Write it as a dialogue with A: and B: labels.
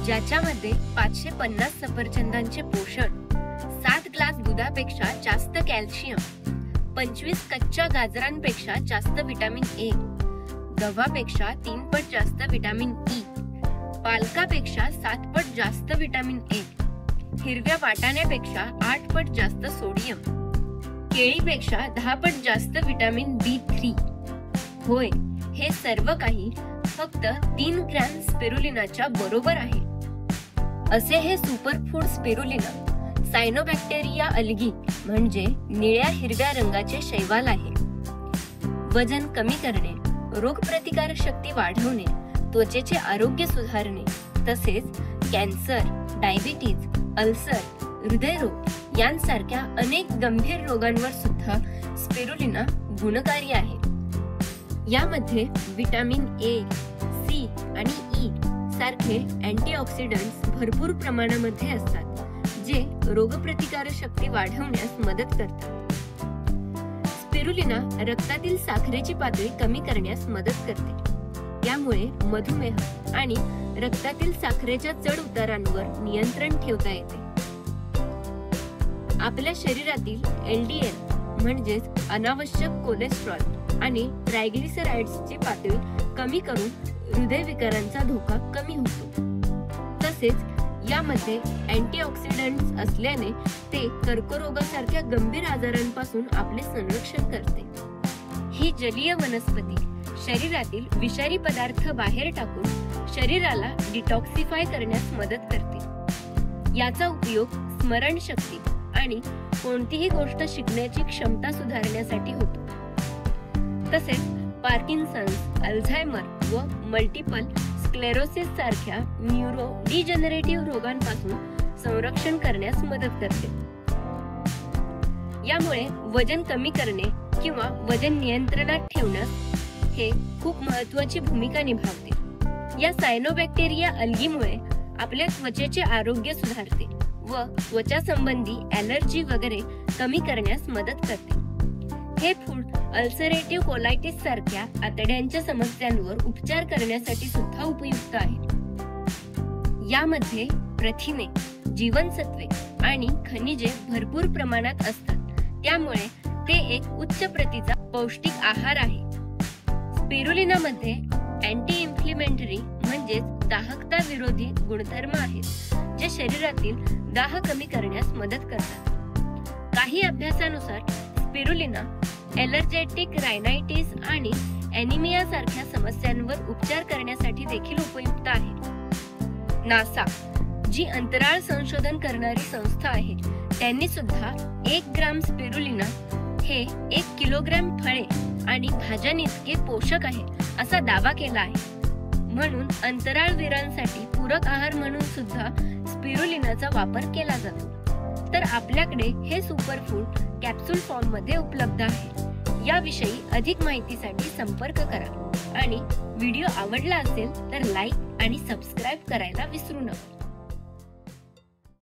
A: ज्याच्यामध्ये 550 सफरचंदांचे पोषण, 7 ग्लास दुधापेक्षा जास्त कॅल्शियम, 25 कच्च्या गाजरांपेक्षा जास्त विटामिन ए, गव्हापेक्षा 3 पट जास्त विटामिन ई, पालकापेक्षा 7 पट जास्त विटामिन ए, हिरव्या वाटाण्यापेक्षा 8 पट जास्त सोडियम, केळीपेक्षा 10 पट जास्त विटामिन B3. होय, हे सर्व काही फक्त 3 ग्रॅम स्पिरुलिनाच्या बरोबर आहे. असे हे सुपरफूड स्पिरुलिना सायनोबॅक्टेरिया अल्गी म्हणजे निळ्या हिरव्या रंगाचे शैवाल आहे. वजन कमी करणे, रोगप्रतिकारक शक्ती वाढवणे, त्वचेचे आरोग्य सुधारणे, तसेच कॅन्सर, डायबिटीज, अल्सर, हृदयरोग यांसारख्या अनेक गंभीर रोगांवर सुद्धा स्पिरुलिना गुणकारी आहे. यामध्ये विटामिन ए, सी आणि ई सारखे अँटीऑक्सिडंट्स भरपूर प्रमाणामध्ये असतात, जे रोगप्रतिकारक शक्ती वाढवण्यास मदत करतात. स्पिरुलिना रक्तातील साखरेची पातळी कमी करण्यास मदत करते. यामुळे मधुमेह आणि रक्तातील साखरेच्या चढ उतारांवर नियंत्रण ठेवता येते. आपल्या शरीरातील LDL म्हणजेच अनावश्यक कोलेस्ट्रॉल आणि ट्रायग्लिसराइड्सची पातळी कमी करून हृदयविकारांचा धोका कमी होतो. तसेच यामध्ये अँटीऑक्सिडंट्स असल्याने ते कर्करोगासारख्या गंभीर आजारांपासून आपले संरक्षण करते. ही जलीय वनस्पती शरीरातील विषारी पदार्थ बाहेर टाकून शरीराला डिटॉक्सिफाय करण्यास मदत करते. याचा उपयोग स्मरणशक्ती आणि कोणतीही गोष्ट शिकण्याची क्षमता सुधारण्यासाठी होतो. तसेच पार्किन्सन्स, अल्झायमर व मल्टिपल स्क्लेरोसिस सारख्या न्यूरो डिजनरेटिव्ह रोगांपासून संरक्षण करण्यास मदत करते. यामुळे वजन कमी करणे किंवा वजन नियंत्रणात ठेवण्यास हे खूप महत्त्वाची भूमिका निभावते. या सायनोबॅक्टेरिया अल्गीमुळे आपल्या त्वचेचे आरोग्य सुधारते व त्वचा संबंधी ॲलर्जी वगैरे कमी करण्यास मदत करते. हे फूड अल्सरेटिव्ह कोलायटिस सारख्या आतड्यांच्या समस्यांवर उपचार करण्यासाठी सुद्धा उपयुक्त आहे. यामध्ये प्रथिने, जीवनसत्वे आणि खनिजे भरपूर प्रमाणात असतात, त्यामुळे ते एक उच्च प्रतीचा पौष्टिक आहार आहे. स्पिरुलिनामध्ये अँटी इन्फ्लेमेटरी म्हणजेच दाहकता विरोधी गुणधर्म आहेत, जे शरीरातील दाह कमी करण्यास मदत करतात. काही अभ्यासानुसार स्पिरुलिना एलर्जेटिक रायनायटिस आणि एनिमिया सारख्या समस्यांवर उपचार करण्यासाठी देखील उपयुक्त आहे. नासा, जी अंतराळ संशोधन करणारी संस्था आहे, त्यांनी सुद्धा 1 ग्राम स्पिरुलिना हे 1 किलोग्रॅम फळे आणि भाज्यांइतके पोषक आहे असा दावा केला आहे. म्हणून अंतराळवीरांसाठी पूरक आहार म्हणून सुद्धा स्पिरुलिनाचा वापर केला जातो. तर आपल्याकडे हे सुपरफूड कॅप्सूल फॉर्म मध्ये उपलब्ध आहे. याविषयी अधिक माहितीसाठी संपर्क करा आणि व्हिडिओ आवडला असेल तर लाईक आणि सबस्क्राईब करायला विसरू नका.